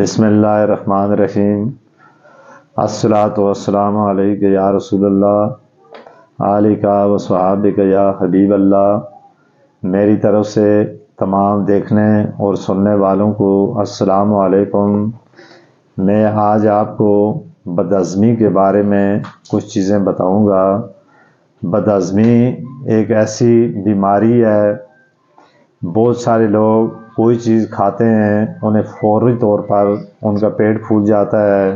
بسم اللہ الرحمن الرحیم۔ الصلاۃ والسلام علیک یا رسول اللہ علیک و صحابک یا حبیب اللہ۔ میری طرف سے تمام دیکھنے اور سننے والوں کو السلام علیکم۔ میں آج آپ کو بدہضمی کے بارے میں کچھ چیزیں بتاؤں گا۔ بدہضمی ایک ایسی بیماری ہے، بہت سارے لوگ کوئی چیز کھاتے ہیں انہیں فوری طور پر ان کا پیٹ پھول جاتا ہے،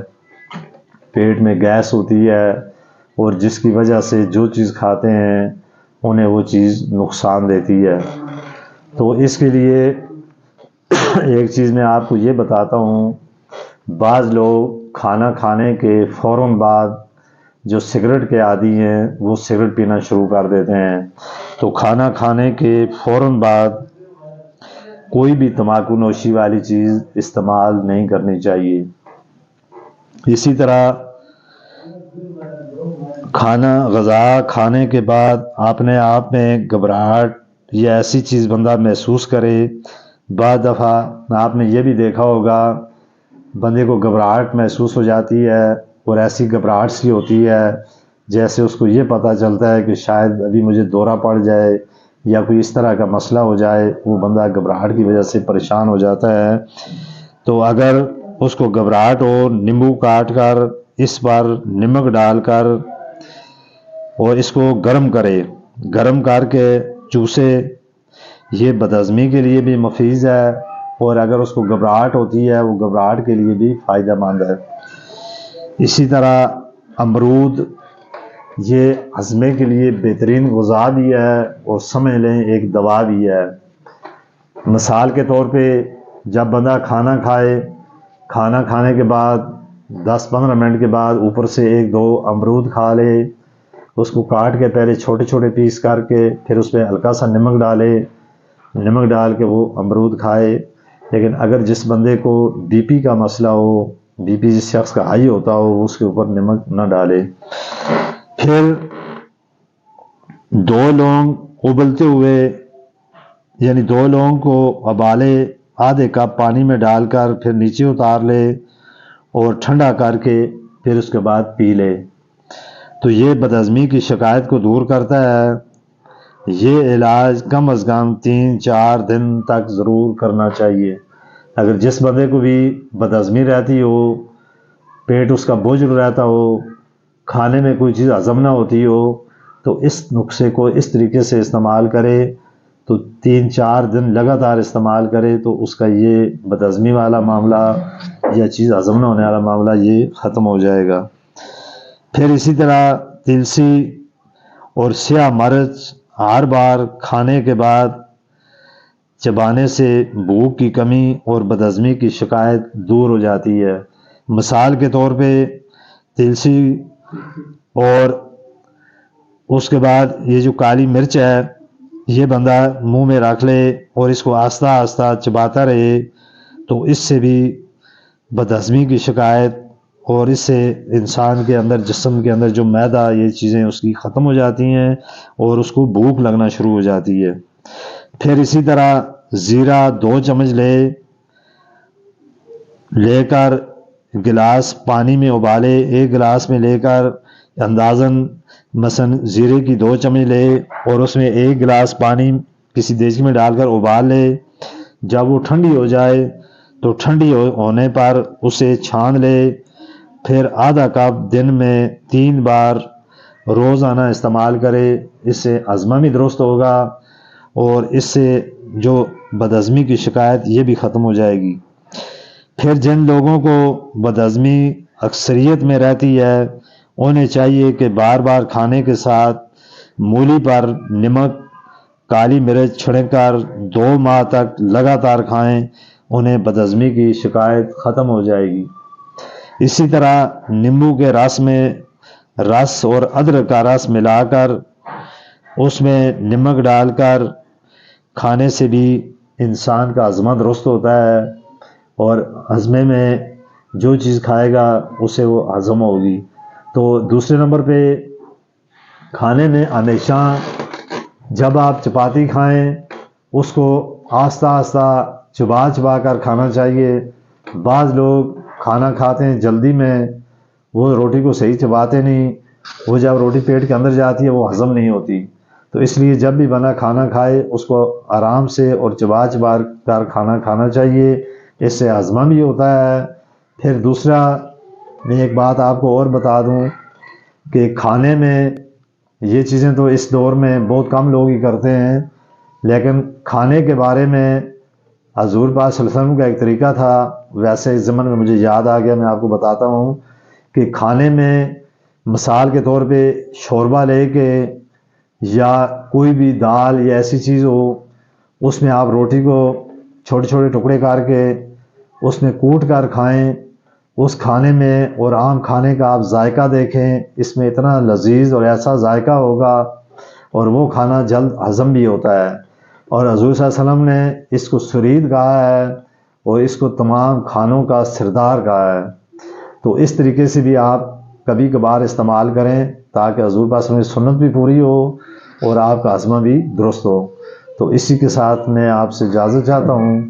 پیٹ میں گیس ہوتی ہے، اور جس کی وجہ سے جو چیز کھاتے ہیں انہیں وہ چیز نقصان دیتی ہے۔ تو اس کے لیے ایک چیز میں آپ کو یہ بتاتا ہوں، بعض لوگ کھانا کھانے کے فوراً بعد جو سگریٹ کے عادی ہیں وہ سگریٹ پینا شروع کر دیتے ہیں۔ تو کھانا کھانے کے فوراً بعد کوئی بھی تمباکو نوشی والی چیز استعمال نہیں کرنی چاہیے۔ اسی طرح غذا کھانے کے بعد اپنے آپ میں گھبراہٹ یا ایسی چیز بندہ محسوس کرے، بعض دفعہ آپ نے یہ بھی دیکھا ہوگا بندے کو گھبراہٹ محسوس ہو جاتی ہے، اور ایسی گھبراہٹ سی ہوتی ہے جیسے اس کو یہ پتہ چلتا ہے کہ شاید ابھی مجھے دورہ پڑ جائے یا کوئی اس طرح کا مسئلہ ہو جائے، وہ بندہ گھبراہٹ کی وجہ سے پریشان ہو جاتا ہے۔ تو اگر اس کو گھبراہٹ ہو، نیمبو کاٹ کر اس پر نمک ڈال کر اور اس کو گرم کرے، گرم کر کے چوسے، یہ بدہضمی کے لیے بھی مفید ہے، اور اگر اس کو گھبراہٹ ہوتی ہے وہ گھبراہٹ کے لیے بھی فائدہ مند ہے۔ اسی طرح امرود، یہ ہضمے کے لیے بہترین غذا بھی ہے اور سمجھ لیں ایک دوا بھی ہے۔ مثال کے طور پہ جب بندہ کھانا کھائے، کھانا کھانے کے بعد 10-15 منٹ کے بعد اوپر سے 1-2 امرود کھا لے، اس کو کاٹ کے پہلے چھوٹے چھوٹے پیس کر کے پھر اس پہ ہلکا سا نمک ڈالے، نمک ڈال کے وہ امرود کھائے۔ لیکن اگر جس بندے کو بی پی کا مسئلہ ہو، بی پی جس شخص کا ہائی ہوتا ہو، وہ اس کے اوپر نمک نہ ڈالے۔ پھر 2 لونگ ابلتے ہوئے، یعنی 2 لونگ کو ابالے آدھے کپ پانی میں ڈال کر پھر نیچے اتار لے اور ٹھنڈا کر کے پھر اس کے بعد پی لے، تو یہ بدہضمی کی شکایت کو دور کرتا ہے۔ یہ علاج کم از کم 3-4 دن تک ضرور کرنا چاہیے۔ اگر جس بندے کو بھی بدہضمی رہتی ہو، پیٹ اس کا بوجھل رہتا ہو، کھانے میں کوئی چیز ہضم نہ ہوتی ہو، تو اس نسخے کو اس طریقے سے استعمال کرے، تو 3-4 دن لگاتار استعمال کرے تو اس کا یہ بدہضمی والا معاملہ یا چیز ہضم نہ ہونے والا معاملہ یہ ختم ہو جائے گا۔ پھر اسی طرح تلسی اور سیاہ مرچ ہر بار کھانے کے بعد چبانے سے بھوک کی کمی اور بدہضمی کی شکایت دور ہو جاتی ہے۔ مثال کے طور پہ تلسی اور اس کے بعد یہ جو کالی مرچ ہے، یہ بندہ منہ میں رکھ لے اور اس کو آہستہ آہستہ چباتا رہے، تو اس سے بھی بدہضمی کی شکایت اور اس سے انسان کے اندر، جسم کے اندر جو معدہ یہ چیزیں اس کی ختم ہو جاتی ہیں اور اس کو بھوک لگنا شروع ہو جاتی ہے۔ پھر اسی طرح زیرہ 2 چمچ لے کر گلاس پانی میں ابالے، 1 گلاس میں لے کر اندازاً مثلا زیرے کی 2 چمچ لے اور اس میں 1 گلاس پانی کسی دیگچی میں ڈال کر ابال لے۔ جب وہ ٹھنڈی ہو جائے تو ٹھنڈی ہونے پر اسے چھان لے، پھر آدھا کپ دن میں 3 بار روزانہ استعمال کرے۔ اس سے ہضمہ بھی درست ہوگا اور اس سے جو بدہضمی کی شکایت یہ بھی ختم ہو جائے گی۔ پھر جن لوگوں کو بدہضمی اکثریت میں رہتی ہے، انہیں چاہیے کہ بار بار کھانے کے ساتھ مولی پر نمک، کالی مرچ چھڑک کر 2 ماہ تک لگاتار کھائیں، انہیں بدہضمی کی شکایت ختم ہو جائے گی۔ اسی طرح نیمبو کے رس میں رس اور ادرک کا رس ملا کر اس میں نمک ڈال کر کھانے سے بھی انسان کا ہضمہ درست ہوتا ہے، اور ہضمے میں جو چیز کھائے گا اسے وہ ہضم ہوگی۔ تو دوسرے نمبر پہ کھانے میں ہمیشہ جب آپ چپاتی کھائیں اس کو آہستہ آہستہ چبا کر کھانا چاہیے، بعض لوگ کھانا کھاتے ہیں جلدی میں، وہ روٹی کو صحیح چباتے نہیں، وہ جب روٹی پیٹ کے اندر جاتی ہے وہ ہضم نہیں ہوتی. تو اس لیے جب بھی بنا کھانا کھائے اس کو آرام سے اور چبا چبا کر کھانا کھانا چاہیے، اس سے ہضمہ بھی ہوتا ہے. پھر دوسرا میں ایک بات آپ کو اور بتا دوں کہ کھانے میں یہ چیزیں تو اس دور میں بہت کم لوگ ہی کرتے ہیں، لیکن کھانے کے بارے میں حضور پاک صلی اللہ علیہ وسلم کا ایک طریقہ تھا. ویسے اس زمن میں مجھے یاد آ گیا، میں آپ کو بتاتا ہوں کہ کھانے میں مثال کے طور پہ شوربہ لے کے یا کوئی بھی دال یا ایسی چیز ہو، اس میں آپ روٹی کو چھوٹے چھوٹے ٹکڑے کر کے اس میں کوٹ کر کھائیں. اس کھانے میں اور عام کھانے کا آپ ذائقہ دیکھیں، اس میں اتنا لذیذ اور ایسا ذائقہ ہوگا اور وہ کھانا جلد ہضم بھی ہوتا ہے. اور حضور صلی اللہ علیہ وسلم نے اس کو سرید کہا ہے اور اس کو تمام کھانوں کا سردار کہا ہے. تو اس طریقے سے بھی آپ کبھی کبھار استعمال کریں تاکہ حضور پاک صلی اللہ علیہ وسلم کی سنت بھی پوری ہو اور آپ کا ہضمہ بھی درست ہو. تو اسی کے ساتھ میں آپ سے اجازت چاہتا ہوں.